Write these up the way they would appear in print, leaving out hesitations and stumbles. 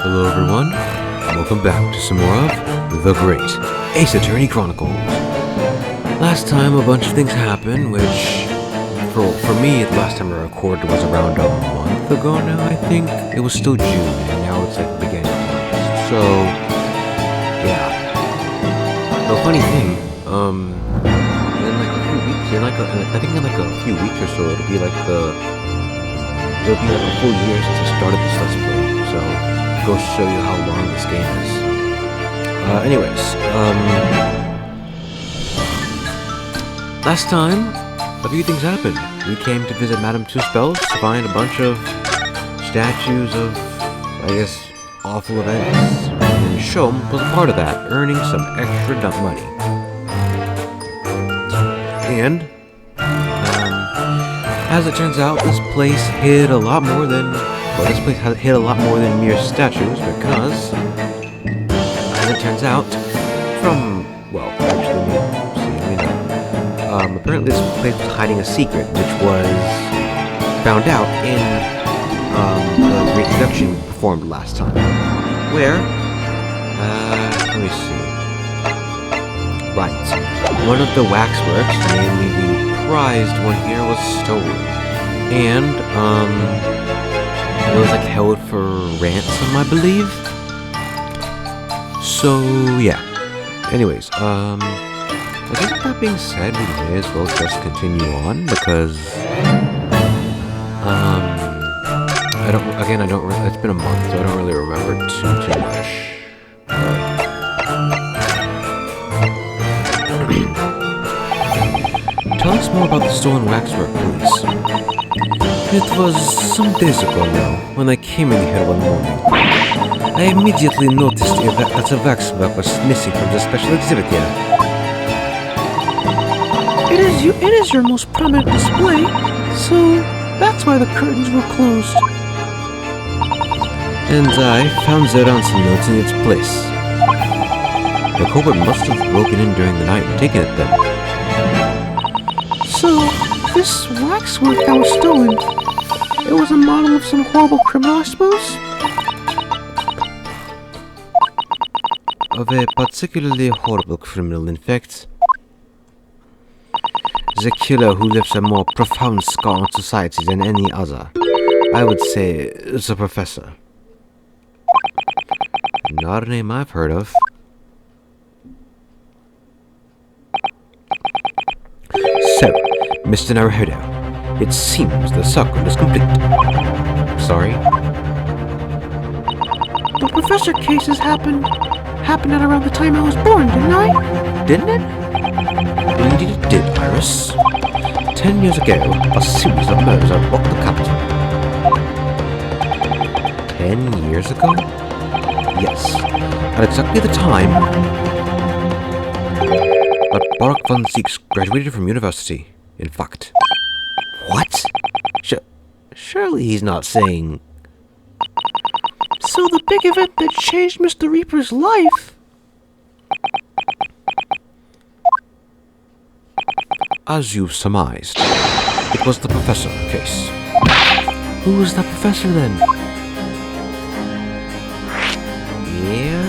Hello everyone, welcome back to some more of The Great Ace Attorney Chronicles. Last time a bunch of things happened, which for me the last time I recorded was around a month ago now, I think. It was still June, and now it's like the beginning of August. So, yeah. The funny thing, in like a few weeks, I think in like a few weeks or so, it'll be like a full year since I started this Let's Play, so go show you how long this game is. Last time, a few things happened. We came to visit Madame Two Spells to find a bunch of statues of, I guess, awful events, and Shom was a part of that, earning some extra money. And, as it turns out, this place hid a lot more than mere statues, because, as it turns out, apparently this place was hiding a secret, which was found out in the Great Deduction performed last time, where, let me see, right, one of the waxworks, namely the prized one here, was stolen, and, it was like held for ransom, I believe. So yeah. Anyways, I guess with that being said, we may as well just continue on because I don't really, it's been a month, so I don't really remember too much. Tell us more about the stolen waxwork, please. It was some days ago now, when I came in here one morning. I immediately noticed that the waxwork was missing from the special exhibit here. It is your most prominent display, so that's why the curtains were closed. And I found the ransom notes in its place. The culprit must have broken in during the night and taken it then. So, this waxwork that was stolen, it was a model of some horrible criminal, I suppose? Of a particularly horrible criminal, in fact. The killer who left a more profound scar on society than any other. I would say the Professor. Not a name I've heard of. So, Mr. Naruhodo, it seems the circle is complete. Sorry? The Professor cases happened at around the time I was born, didn't I? Didn't it? Indeed it did, Iris. 10 years ago, a series of murders rocked the capital. 10 years ago? Yes. At exactly the time that Barak von Zieks graduated from university. In fact. What? Surely he's not saying... So the big event that changed Mr. Reaper's life... As you surmised, it was the Professor case. Who was that Professor then? Yeah?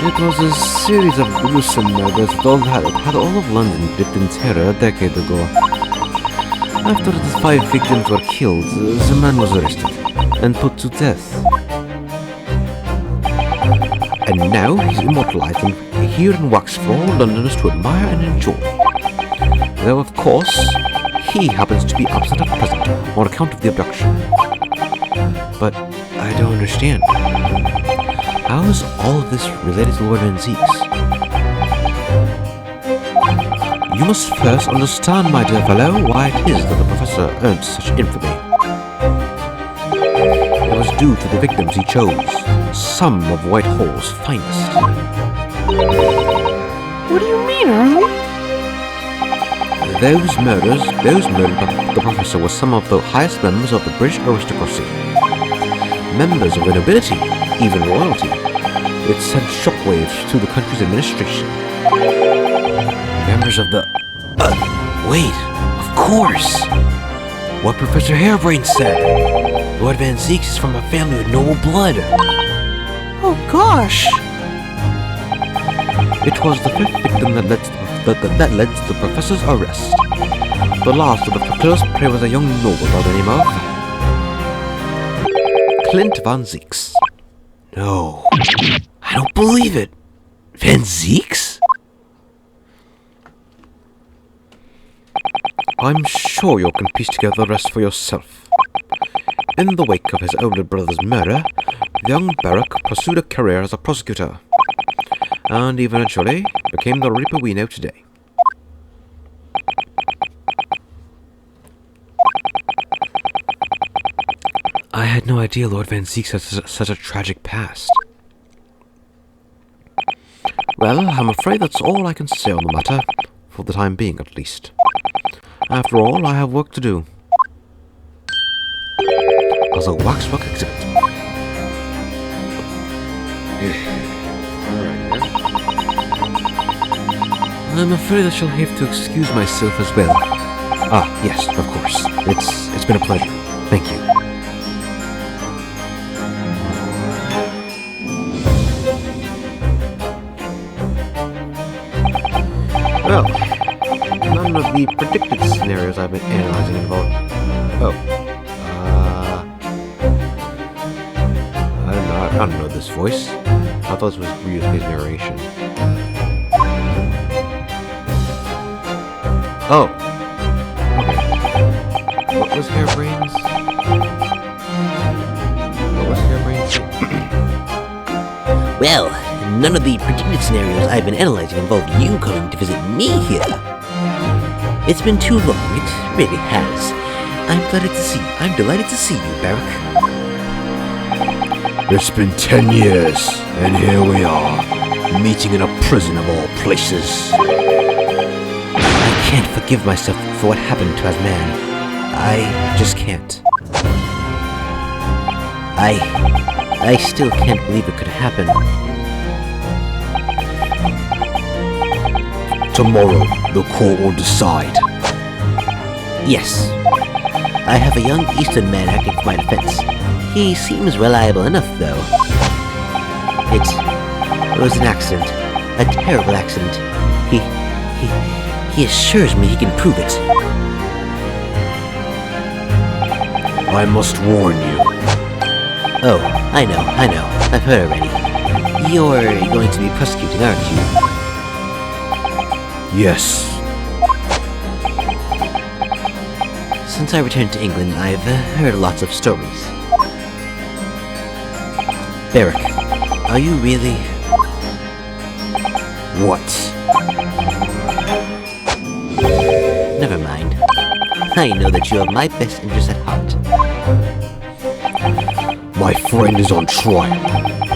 It was a series of gruesome murders that had all of London gripped in terror a decade ago. After the 5 victims were killed, the man was arrested and put to death. And now he's immortalized here in wax for all Londoners to admire and enjoy. Though, of course, he happens to be absent at present on account of the abduction. But I don't understand. How is all of this related to Lord Van Zieks? You must first understand, my dear fellow, why it is that the Professor earned such infamy. It was due to the victims he chose, some of Whitehall's finest. What do you mean, Arlie? Those murdered by the Professor were some of the highest members of the British aristocracy. Members of the nobility, even royalty. It sent shockwaves through the country's administration. Members of the... wait, of course! What Professor Harebrained said! Lord Van Zeeks is from a family with noble blood. Oh gosh! It was the fifth victim that led to the professor's arrest. The last of the close prey was a young noble by the name of Clint Van Zeeks. No, I don't believe it. Van Zeeks? I'm sure you can piece together the rest for yourself. In the wake of his older brother's murder, the young Barak pursued a career as a prosecutor, and eventually became the Reaper we know today. I had no idea Lord Van Zeeks had such a tragic past. Well, I'm afraid that's all I can say on the matter, for the time being at least. After all, I have work to do. As a waxwork exhibit. I'm afraid I shall have to excuse myself as well. Ah, yes, of course. It's been a pleasure. Thank you. Well, none of the predicted scenarios I've been analyzing involve... I don't know this voice. I thought this was Ryusuke's narration. Oh. Okay. What was Hairbrain's? Well, none of the predicted scenarios I've been analyzing involved you coming to visit me here. It's been too long, it really has. I'm delighted to see you, Barak. It's been 10 years, and here we are, meeting in a prison of all places. I can't forgive myself for what happened to Asman. I just can't. I still can't believe it could happen. Tomorrow, the court will decide. Yes. I have a young Eastern man acting for my defense. He seems reliable enough, though. It was an accident. A terrible accident. He assures me he can prove it. I must warn you. Oh, I know. I've heard already. You're going to be prosecuting, aren't you? Yes. Since I returned to England, I've heard lots of stories. Barak, are you really... What? Never mind. I know that you have my best interest at heart. My friend is on trial.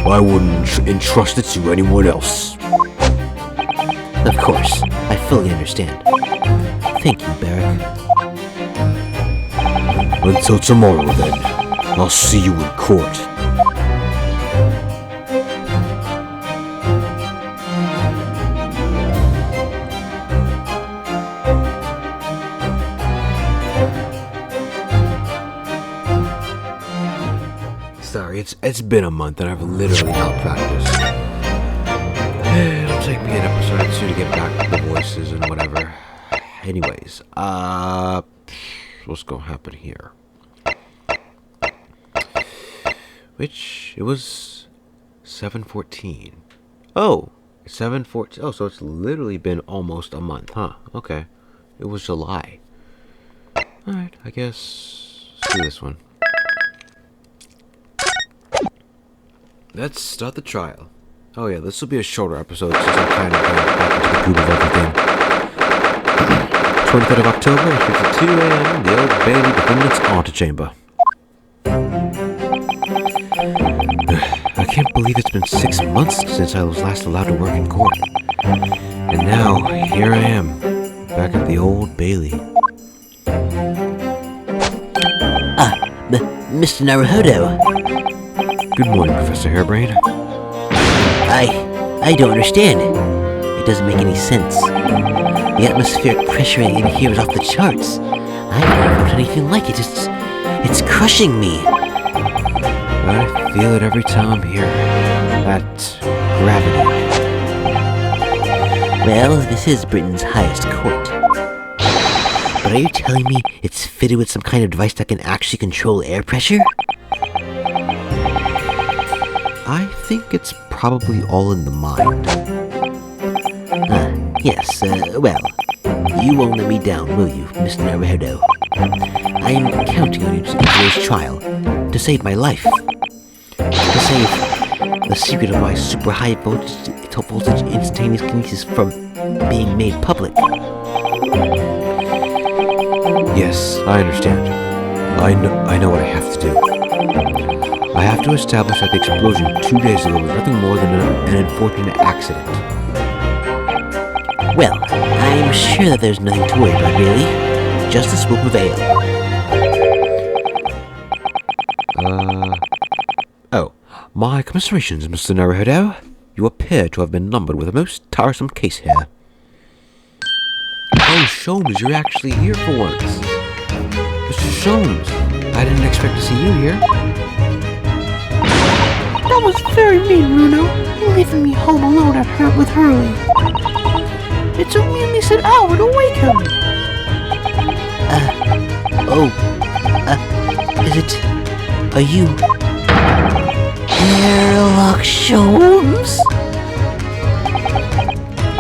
I wouldn't entrust it to anyone else. Of course, I fully understand. Thank you, Barak. Until tomorrow, then. I'll see you in court. Sorry, it's been a month and I've literally not practiced. It'll take me an episode or two to get back to the voices and whatever. Anyways, what's gonna happen here? Which, it was 7/14. Oh, 7/14. Oh, so it's literally been almost a month, huh? Okay. It was July. Alright, I guess let's do this one. Let's start the trial. Oh yeah, this will be a shorter episode since I'm kind of going back into the groove of everything. 23rd of October, 8:52 a.m., the Old Bailey Defendant's Antechamber. I can't believe it's been 6 months since I was last allowed to work in court. And now, here I am, back at the Old Bailey. Mr. Naruhodo. Good morning, Professor Hairbrain. I don't understand. It doesn't make any sense. The atmospheric pressure in here is off the charts. I've never felt anything like it. It's crushing me. feel it every time I'm here. That gravity. Well, this is Britain's highest court. But are you telling me it's fitted with some kind of device that can actually control air pressure? I think it's probably all in the mind. Yes, well, you won't let me down, will you, Mr. Naruhodo? I'm counting on you in today's trial to save my life. To save the secret of my super high voltage instantaneous kinesis from being made public. Yes, I understand. I know what I have to do. I have to establish that the explosion 2 days ago was nothing more than an unfortunate accident. Well, I'm sure that there's nothing to worry about, really. Justice will prevail. Oh, my commiserations, Mr. Naruhodo. You appear to have been numbered with a most tiresome case here. Oh, Sholmes, you're actually here for once. Mr. Sholmes, I didn't expect to see you here. That was very mean, Runo, leaving me home alone with Hurley. It took me at least an hour to wake him. Is it... Are you... Sherlock Sholmes?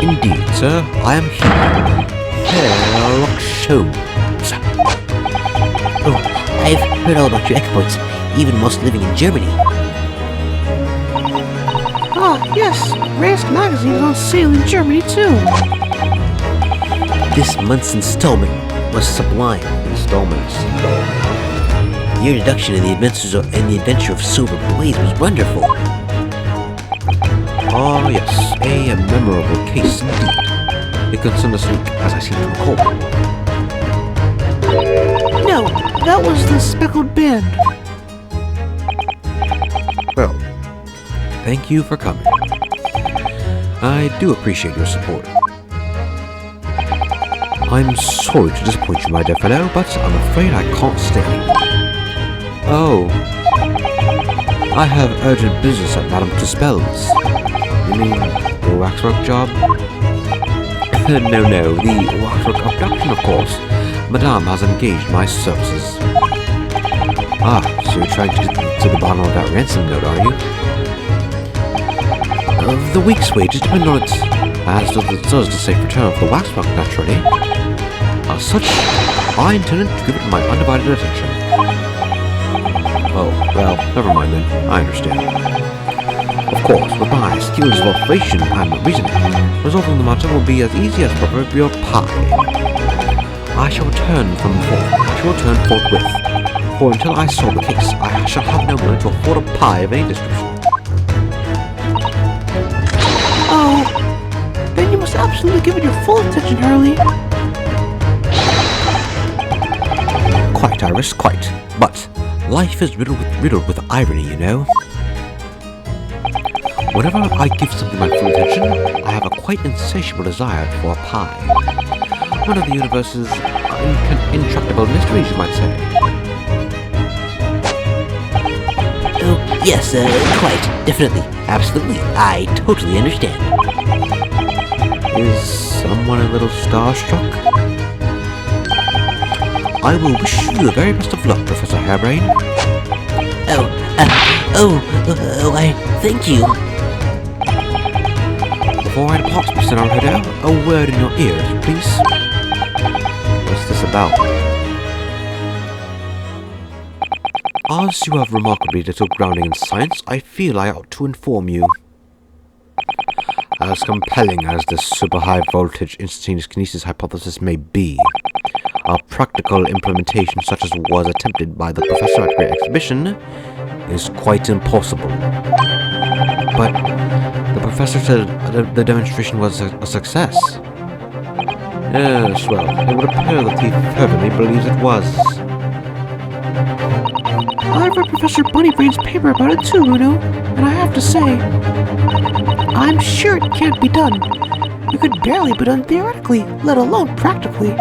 Indeed, sir, I am here. Sherlock Sholmes. Oh, I've heard all about your exploits, even whilst living in Germany. Ah, yes, Rask magazine is on sale in Germany too. This month's installment was sublime. Installments. Your introduction in the adventure of Silver Blaze was wonderful. Oh, yes, a memorable case indeed. It concerned us, as I seem to recall. No, that was the Speckled Band. Well, thank you for coming. I do appreciate your support. I'm sorry to disappoint you, my dear fellow, but I'm afraid I can't stay. Oh, I have urgent business at Madame Tuspel's. You mean the waxwork job? No, the waxwork abduction, of course. Madame has engaged my services. Ah, so you're trying to get to the bottom of that ransom note, are you? The week's wages depend on it, as does the safe return of the waxwork, naturally. As such, I intended to give it my undivided attention. Oh, well, never mind then. I understand. Of course, with my skills of observation and reasoning, resolving the matter will be as easy as proverbial pie. I shall return forthwith, for until I solve the case, I shall have no money to afford a pie of any description. Oh, then you must absolutely give it your full attention, Hurley. Quite, Iris, quite. But life is riddled with irony, you know. Whenever I give something my full attention, I have a quite insatiable desire for a pie. One of the universe's intractable mysteries, you might say. Oh, yes, quite, definitely, absolutely, I totally understand. Is someone a little starstruck? I will wish you the very best of luck, Professor Hairbrain. Why, thank you. Before I depart, Mr. Naruhodo, a word in your ears, please. What's this about? As you have remarkably little grounding in science, I feel I ought to inform you. As compelling as this super high voltage instantaneous kinesis hypothesis may be, a practical implementation such as was attempted by the professor at Great Exhibition is quite impossible. But the professor said the demonstration was a success. Yes, well, it would appear that he fervently believes it was. I read Professor Bunnybrain's paper about it too, Uno, and I have to say, I'm sure it can't be done. It could barely be done theoretically, let alone practically.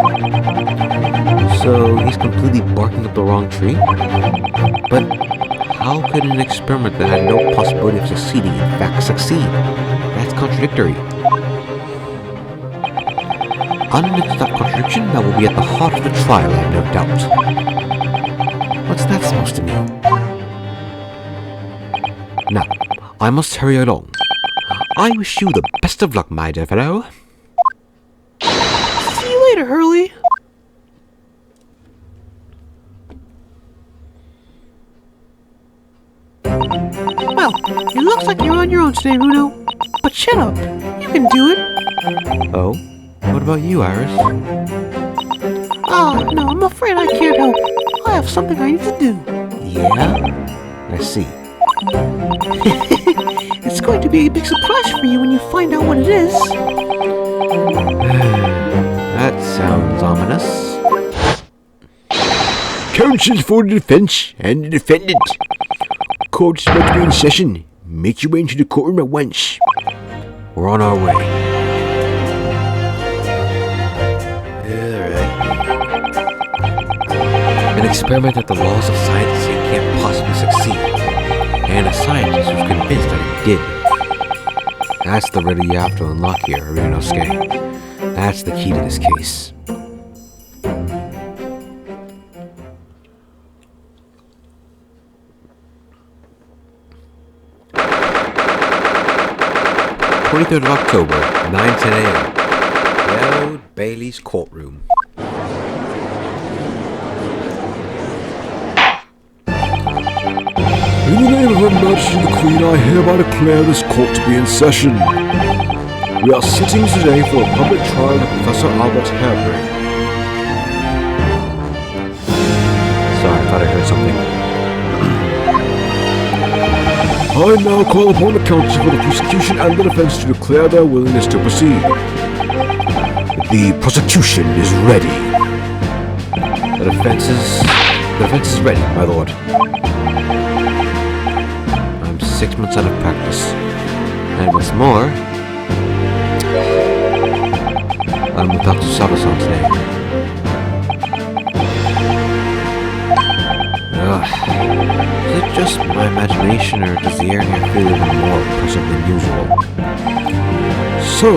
So he's completely barking up the wrong tree? But how could an experiment that had no possibility of succeeding in fact succeed? That's contradictory. Underneath that contradiction, that will be at the heart of the trial, I have no doubt. What's that supposed to mean? Now, I must hurry along. I wish you the best of luck, my dear fellow. See you later, Hurley. Well, it looks like you're on your own today, Uno. But shut up. You can do it. Oh? What about you, Iris? Oh, no, I'm afraid I can't help. I have something I need to do. Yeah? I see. It's going to be a big surprise for you when you find out what it is. That sounds ominous. Counsel for the defense and the defendant. Court is about to be in session. Make your way into the courtroom at once. We're on our way. Alright. An experiment that the laws of science say can't possibly succeed. And a scientist who's convinced that it did. That's the riddle you have to unlock here, Ryunosuke. That's the key to this case. "23rd of October, 9:10 a.m. Lord Bailey's courtroom." In the name of Her Majesty the Queen, I hereby declare this court to be in session. We are sitting today for a public trial of Professor Albert Harebrained. Sorry, I thought I heard something. I now call upon the counsel for the prosecution and the defense to declare their willingness to proceed. The prosecution is ready. The defense is ready, my lord. I'm 6 months out of practice. And what's more, I'm with Dr. Sabason today. Ugh. Is it just my imagination, or does the air here feel even more oppressive than usual? So,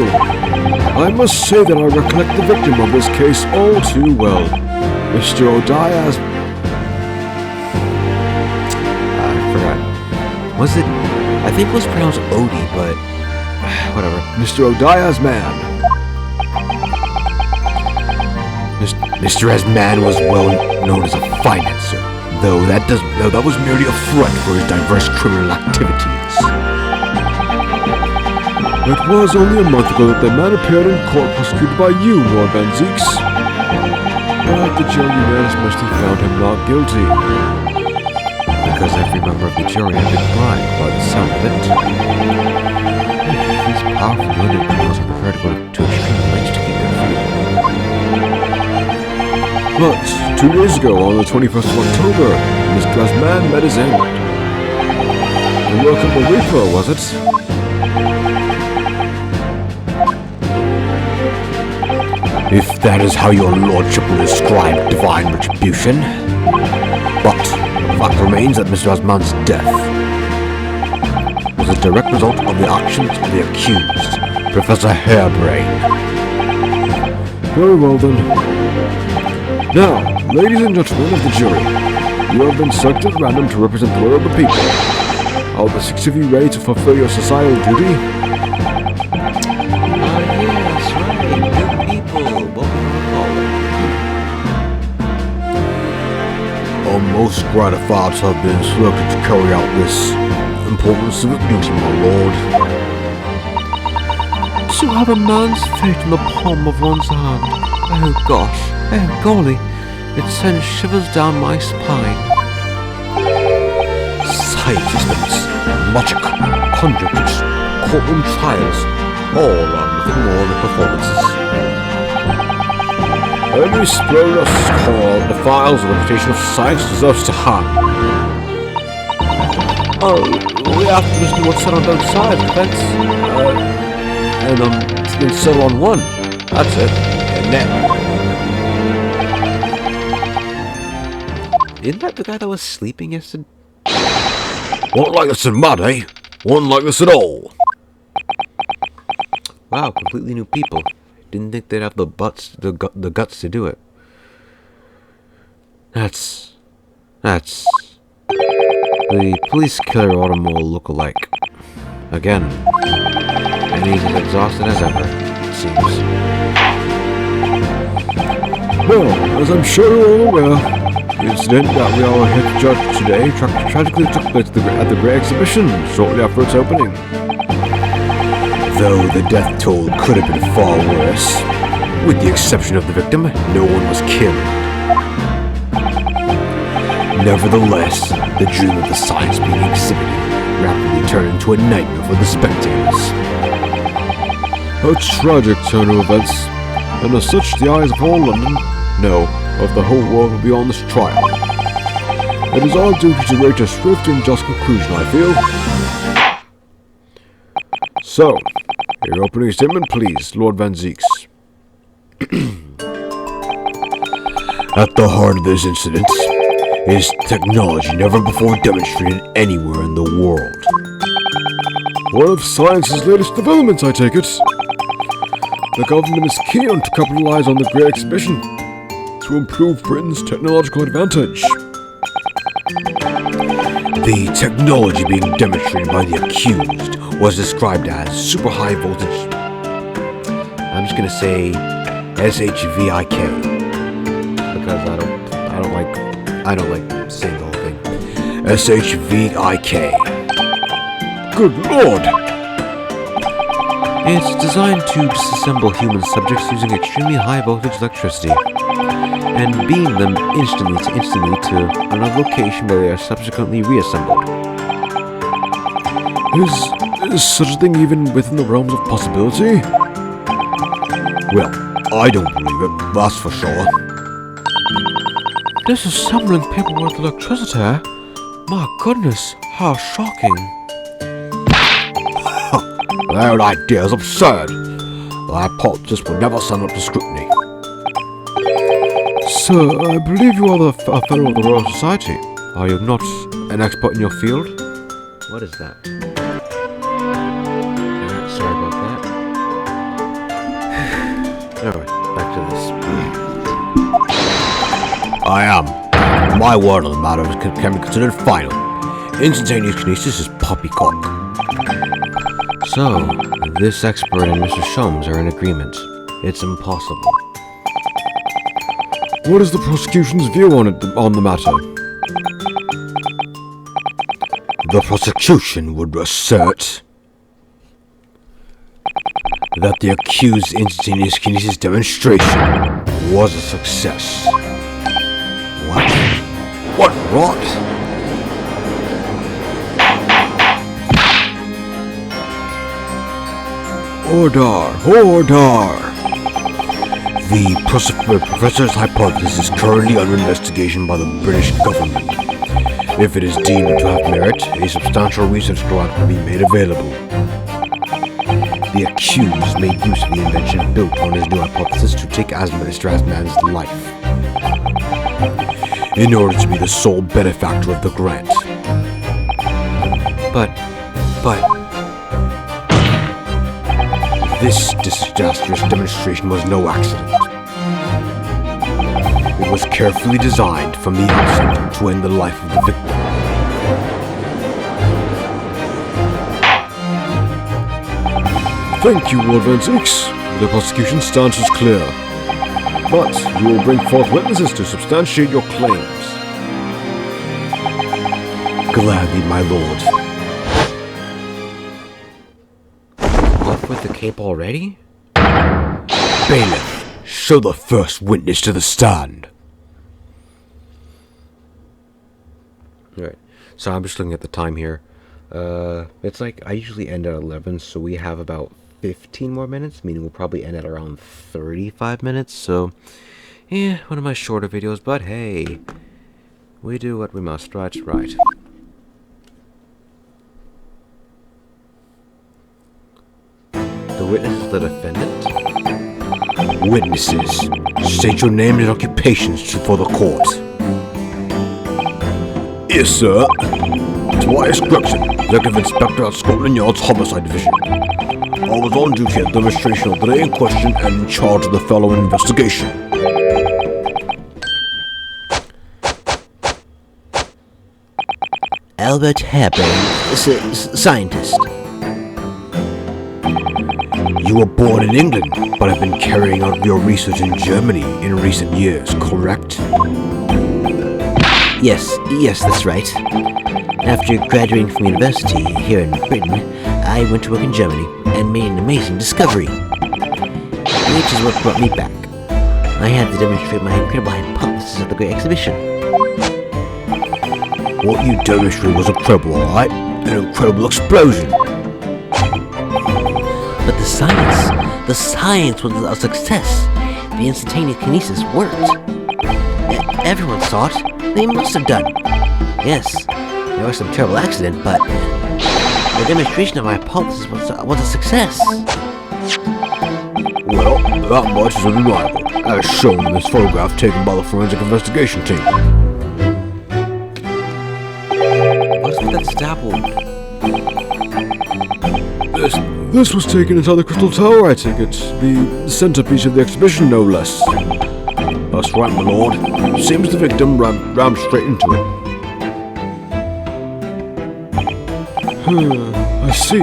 I must say that I recollect the victim of this case all too well. Mr. O'Diaz. I forgot. Was it? I think it was pronounced Odie, but whatever. Mr. O'Diaz man. Mr. Asman was well known as a financer, though that was merely a front for his diverse criminal activities. It was only a month ago that the man appeared in court prosecuted by you, Lord Van Zeeks. But the jury unanimously found him not guilty. Because every member of the jury had been bribed by the sound of it. These powerful London criminals are prepared to go to extreme lengths to keep their freedom. But 2 days ago, on the 21st of October, Miss Glasman met his end. The work of the Reaper, was it? If that is how your lordship will describe divine retribution. But the fact remains that Mr. Asman's death was a direct result of the actions of the accused, Professor Harebrained. Very well then. Now, ladies and gentlemen of the jury, you have been selected at random to represent the will of the people. Are the 6 of you ready to fulfill your societal duty? Yes, right. Good people. What we call them. I'm most gratified to have been selected to carry out this important civic duty, my lord. To have a man's fate in the palm of one's hand. Oh gosh, oh golly, it sends shivers down my spine. Side systems, logic, conjunctures, courtroom trials, all are nothing more than performances. Every spurious call defiles the reputation of science deserves to hang. Oh, we have to listen to what's said on both sides, defense. And then settle on one. That's it. And then. Isn't that the guy that was sleeping yesterday? One like this in mud, eh? One like this at all. Wow, completely new people. Didn't think they'd have the guts to do it. That's the police killer Automobile look-alike. Again, and he's as exhausted as ever, it seems. Well, as I'm sure you're all aware, the incident that we are here to judge today tragically took place at the Great Exhibition shortly after its opening. Though the death toll could have been far worse, with the exception of the victim, no one was killed. Nevertheless, the dream of the science being exhibited rapidly turned into a nightmare for the spectators. A tragic turn of events, and as such the eyes of all London, no, of the whole world will be on this trial. It is our duty to reach a swift and just conclusion, I feel. So, your opening statement, please, Lord Van Zeeks. At the heart of this incident is technology never before demonstrated anywhere in the world. One of science's latest developments, I take it. The government is keen to capitalize on the Great Exhibition to improve Britain's technological advantage. The technology being demonstrated by the accused was described as super high voltage. I'm just gonna say SHVIK because I don't like saying the whole thing. SHVIK. Good Lord! It's designed to disassemble human subjects using extremely high voltage electricity and beam them instantly to another location where they are subsequently reassembled. Is such a thing even within the realms of possibility? Well, I don't believe it, that's for sure. Disassembling people with electricity? My goodness, how shocking. That idea is absurd. The hypothesis will never stand up to scrutiny. Sir, I believe you are a fellow of the Royal Society. Are you not an expert in your field? What is that? Sorry about that. Alright, back to this. I am. My word on the matter can be considered final. Instantaneous kinesis is poppycock. So, this expert and Mr. Shums are in agreement. It's impossible. What is the prosecution's view on the matter? The prosecution would assert that the accused's instantaneous kinesis demonstration was a success. What? What rot? Order! The professor's hypothesis is currently under investigation by the British government. If it is deemed to have merit, a substantial research grant will be made available. The accused made use of the invention built on his new hypothesis to take Mr. Asman's life, in order to be the sole benefactor of the grant. But... This disastrous demonstration was no accident. It was carefully designed from the outset to end the life of the victim. Thank you, Lord Van Zeeks. The prosecution's stance is clear. But you will bring forth witnesses to substantiate your claims. Gladly, my lord. Off with the cape already? Bailiff, show the first witness to the stand. Alright, so I'm just looking at the time here. It's like, I usually end at 11, so we have about 15 more minutes, meaning we'll probably end at around 35 minutes, so, yeah, one of my shorter videos, but hey, we do what we must, right? The witness is the defendant? Witnesses, state your names and occupations for the court. Yes, sir. To Tobias Gregson, Executive Inspector at Scotland Yard's Homicide Division. I was on duty at the demonstration of the day in question and in charge of the following investigation. Albert Hepburn, scientist. You were born in England, but have been carrying out your research in Germany in recent years, correct? Yes, that's right. After graduating from university here in Britain, I went to work in Germany and made an amazing discovery, which is what brought me back. I had to demonstrate my incredible hypothesis at the Great Exhibition. What you demonstrated was incredible, alright? An incredible explosion. But the science was a success. The instantaneous kinesis worked. Everyone saw it. They must have done. Yes, there was some terrible accident, but the demonstration of my hypothesis was a success. Well, that much is undeniable, as shown in this photograph taken by the forensic investigation team. What's with that stab wound? This was taken inside the Crystal Tower, I take it. The centerpiece of the exhibition, no less. That's right, my lord. Seems the victim rammed straight into it. I see.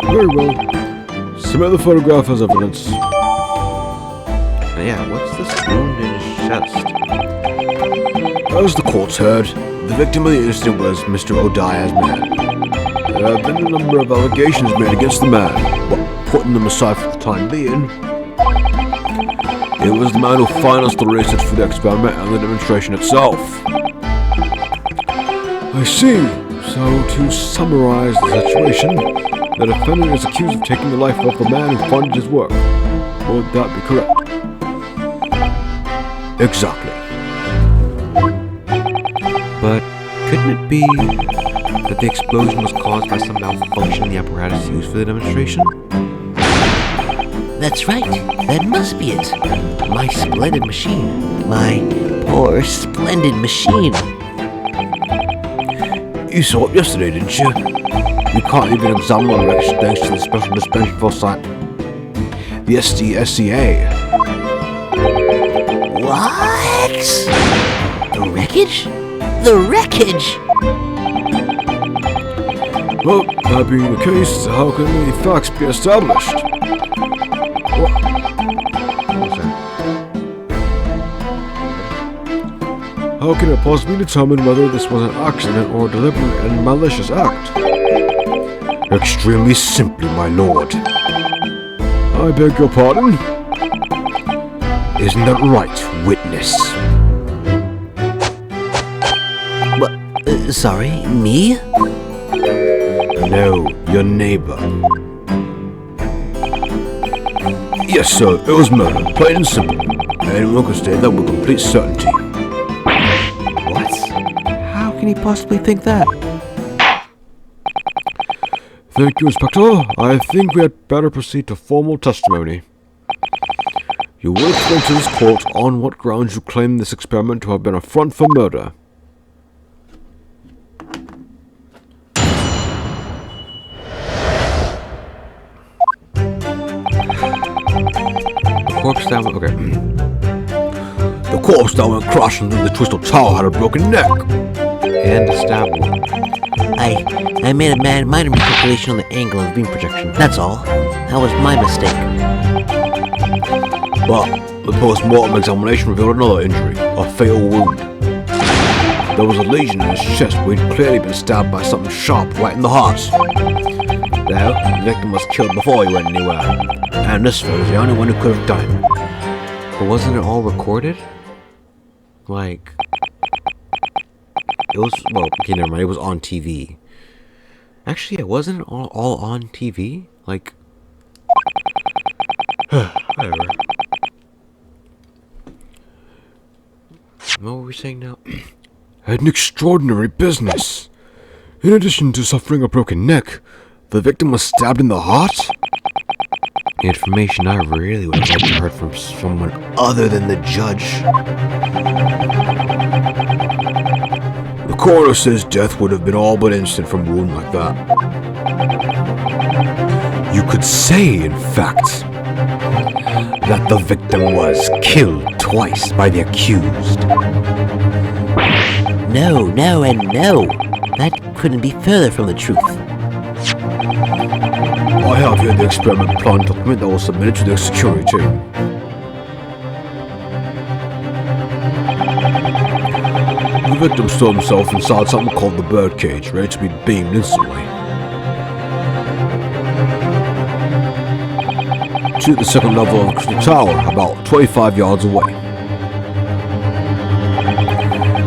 Very well. Submit the photograph as evidence. Yeah, what's this wound in his chest? As the courts heard, the victim of the incident was Mr. O'Dia's man. There have been a number of allegations made against the man, but putting them aside for the time being, it was the man who financed the research for the experiment and the demonstration itself. I see. So, to summarize the situation, the defendant is accused of taking the life of the man who funded his work. Would that be correct? Exactly. But couldn't it be that the explosion was caused by some malfunction in the apparatus used for the demonstration? That's right. That must be it. My splendid machine. My poor, splendid machine. You saw it yesterday, didn't you? You can't even examine the wreckage thanks to the special suspension force site. The SDSCA. What? The wreckage? The wreckage! Well, that being the case, how can the facts be established? How can it possibly determine whether this was an accident or a deliberate and malicious act? Extremely simply, my lord. I beg your pardon? Isn't that right, witness? What? Sorry, me? No, your neighbor. Yes, sir, it was murder, plain and simple. Anyone could state that with complete certainty. How can he possibly think that? Thank you, Inspector. I think we had better proceed to formal testimony. You will explain to this court on what grounds you claim this experiment to have been a front for murder. The corpse that went... Okay. The corpse that went crashing through the Crystal Tower had a broken neck. And a stab wound. I made a minor miscalculation on the angle of the beam projection. That's all. That was my mistake. But the post-mortem examination revealed another injury, a fatal wound. There was a lesion in his chest where he'd clearly been stabbed by something sharp right in the heart. Now, the victim was killed before he went anywhere, and this was the only one who could have done it. But wasn't it all recorded? Like... It was... Well, okay, never mind. It was on TV. Actually, it wasn't all on TV? Like... Whatever. What were we saying now? An extraordinary business. In addition to suffering a broken neck, the victim was stabbed in the heart? Information I really would have liked to heard from someone other than the judge. The coroner says death would have been all but instant from a wound like that. You could say, in fact, that the victim was killed twice by the accused. No, no, and no. That couldn't be further from the truth. I have here the experiment plan document that was submitted to the security team. The victim stowed himself inside something called the birdcage, ready to be beamed instantly. To the second level of the crystal tower, about 25 yards away.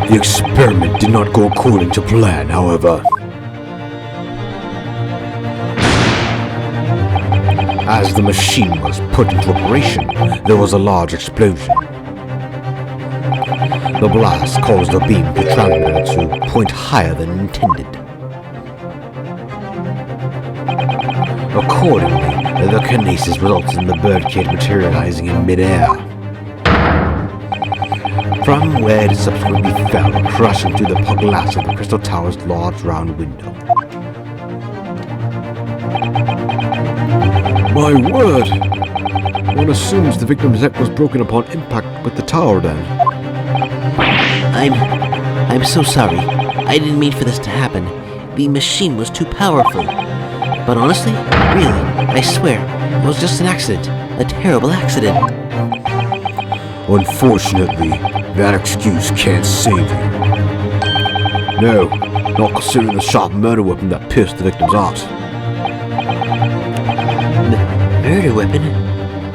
The experiment did not go according to plan, however. As the machine was put into operation, there was a large explosion. The blast caused the beam to travel to a point higher than intended. Accordingly, the kinesis resulted in the birdcage materializing in midair, from where it subsequently fell, crashing through the glass of the crystal tower's large round window. My word! One assumes the victim's neck was broken upon impact with the tower then. I'm so sorry. I didn't mean for this to happen. The machine was too powerful. But honestly, really, I swear, it was just an accident. A terrible accident. Unfortunately, that excuse can't save you. No, not considering the sharp murder weapon that pierced the victim's heart. Murder weapon?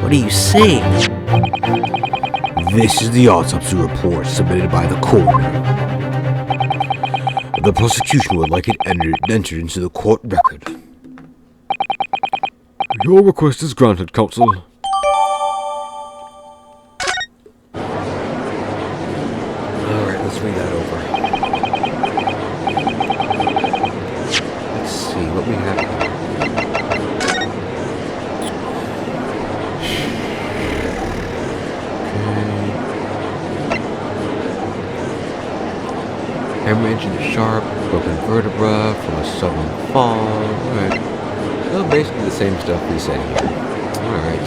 What are you saying? This is the autopsy report submitted by the coroner. The prosecution would like it entered into the court record. Your request is granted, counsel. Alright, let's read that over. Let's see what we have. Hemorrhage in the sharp, broken vertebra from a sudden fall. Alright. So basically the same stuff we said here. Alright. I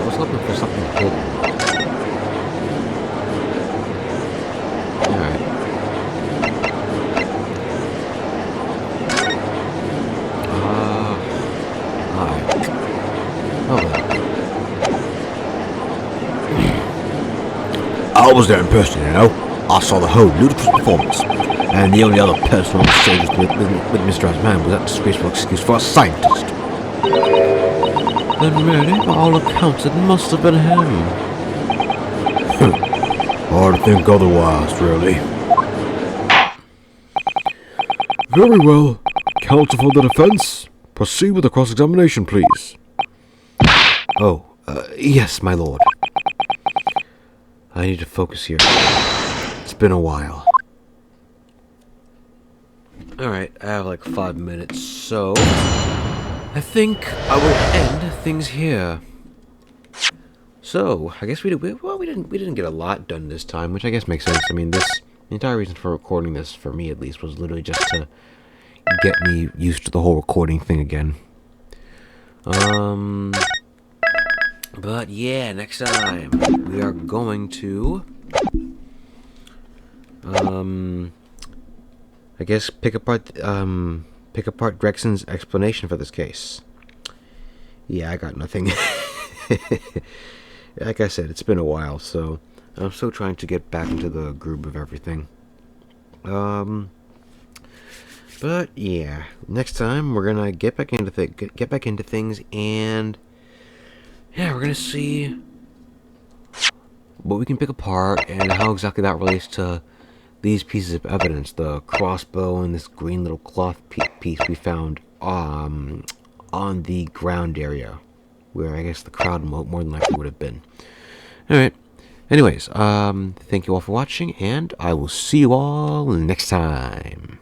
was hoping for something hidden. Alright. Alright. Oh well. I was there in person, you know. I saw the whole ludicrous performance, and the only other person on the stage with Mr. Asman was that disgraceful excuse for a scientist. Then really, by all accounts, it must have been him. Hard to think otherwise, really. Very well. Counsel for the defense, proceed with the cross-examination, please. Oh, yes, my lord. I need to focus here. It's been a while. Alright, I have like 5 minutes, so I think I will end things here. So, I guess we didn't get a lot done this time, which I guess makes sense. I mean, the entire reason for recording this, for me at least, was literally just to get me used to the whole recording thing again. But yeah, next time we are going to I guess pick apart Drexen's explanation for this case. Yeah, I got nothing. Like I said, it's been a while, so I'm still trying to get back into the groove of everything. But yeah, next time we're gonna get back into things, and yeah, we're gonna see what we can pick apart and how exactly that relates to these pieces of evidence, the crossbow and this green little cloth piece we found on the ground area, where I guess the crowd more than likely would have been. Alright, anyways, thank you all for watching, and I will see you all next time.